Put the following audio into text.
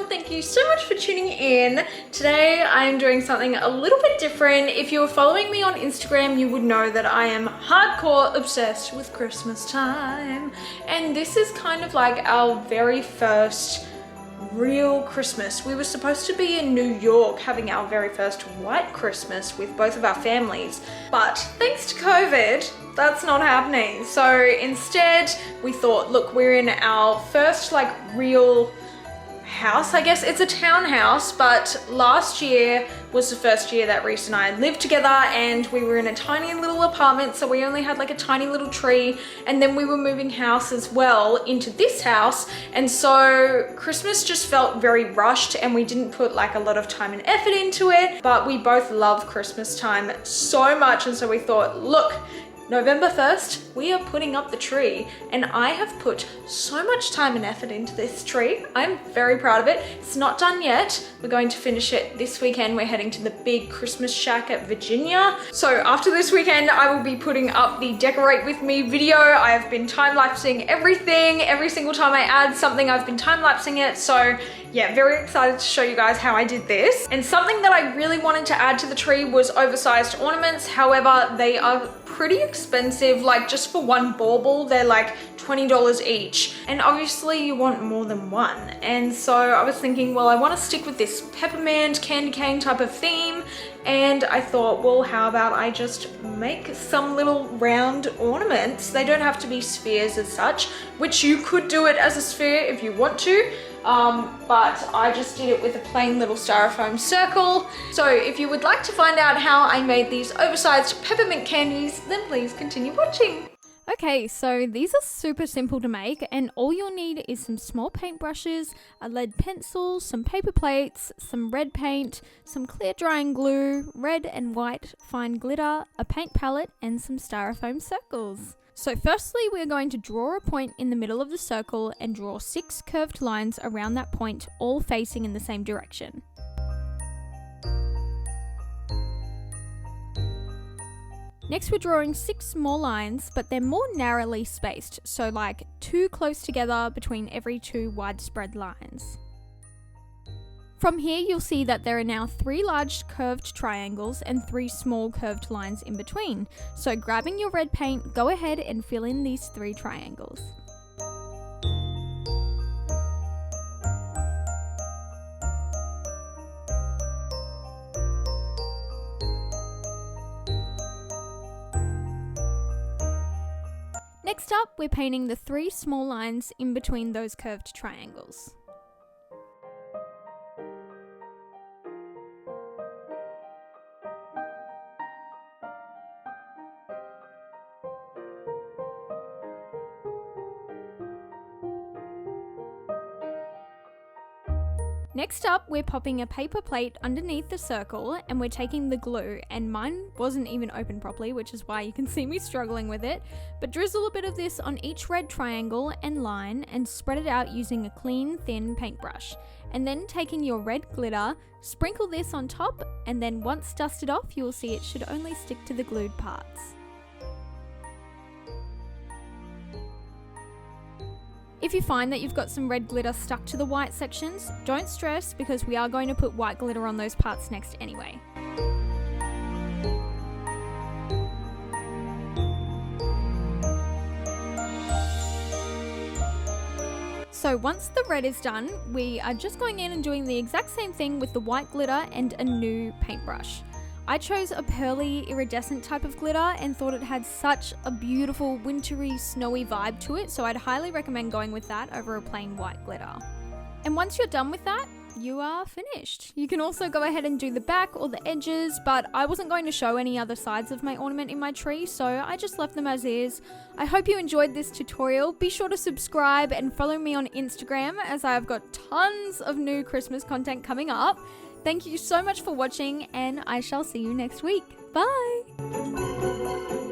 Thank you so much for tuning in. Today I'm doing something a little bit different. If you were following me on Instagram, you would know that I am hardcore obsessed with Christmas time. And this is kind of like our very first real Christmas. We were supposed to be in New York having our very first white Christmas with both of our families, but thanks to COVID, that's not happening. So instead we thought, look, we're in our first like real house, I guess. It's a townhouse, but last year was the first year that Reese and I lived together, and we were in a tiny little apartment, so we only had like a tiny little tree, and then we were moving house as well into this house, and so Christmas just felt very rushed and we didn't put like a lot of time and effort into it, but we both love Christmas time so much, and so we thought, look, November 1st, we are putting up the tree, and I have put so much time and effort into this tree. I'm very proud of it. It's not done yet. We're going to finish it this weekend. We're heading to the big Christmas shack at Virginia. So after this weekend, I will be putting up the Decorate With Me video. I have been time-lapsing everything. Every single time I add something, I've been time-lapsing it. So yeah, very excited to show you guys how I did this. And something that I really wanted to add to the tree was oversized ornaments. However, they are pretty expensive. Like just for one bauble, they're like $20 each. And obviously you want more than one. And so I was thinking, well, I want to stick with this peppermint candy cane type of theme. And I thought, well, how about I just make some little round ornaments? They don't have to be spheres as such, which you could do it as a sphere if you want to. But I just did it with a plain little styrofoam circle. So if you would like to find out how I made these oversized peppermint candies, then please continue watching. Okay, so these are super simple to make, and all you'll need is some small paintbrushes, a lead pencil, some paper plates, some red paint, some clear drying glue, red and white fine glitter, a paint palette, and some styrofoam circles. So firstly, we're going to draw a point in the middle of the circle and draw 6 curved lines around that point, all facing in the same direction. Next, we're drawing 6 small lines, but they're more narrowly spaced, so like 2 close together between every 2 widespread lines. From here, you'll see that there are now 3 large curved triangles and 3 small curved lines in between. So grabbing your red paint, go ahead and fill in these 3 triangles. Next up, we're painting the 3 small lines in between those curved triangles. Next up, we're popping a paper plate underneath the circle, and we're taking the glue, and mine wasn't even open properly, which is why you can see me struggling with it, but drizzle a bit of this on each red triangle and line and spread it out using a clean, thin paintbrush. And then taking your red glitter, sprinkle this on top, and then once dusted off, you'll see it should only stick to the glued parts. If you find that you've got some red glitter stuck to the white sections, don't stress because we are going to put white glitter on those parts next anyway. So once the red is done, we are just going in and doing the exact same thing with the white glitter and a new paintbrush. I chose a pearly iridescent type of glitter and thought it had such a beautiful wintry snowy vibe to it, so I'd highly recommend going with that over a plain white glitter. And once you're done with that, you are finished. You can also go ahead and do the back or the edges, but I wasn't going to show any other sides of my ornament in my tree, so I just left them as is. I hope you enjoyed this tutorial. Be sure to subscribe and follow me on Instagram as I've got tons of new Christmas content coming up. Thank you so much for watching, and I shall see you next week. Bye!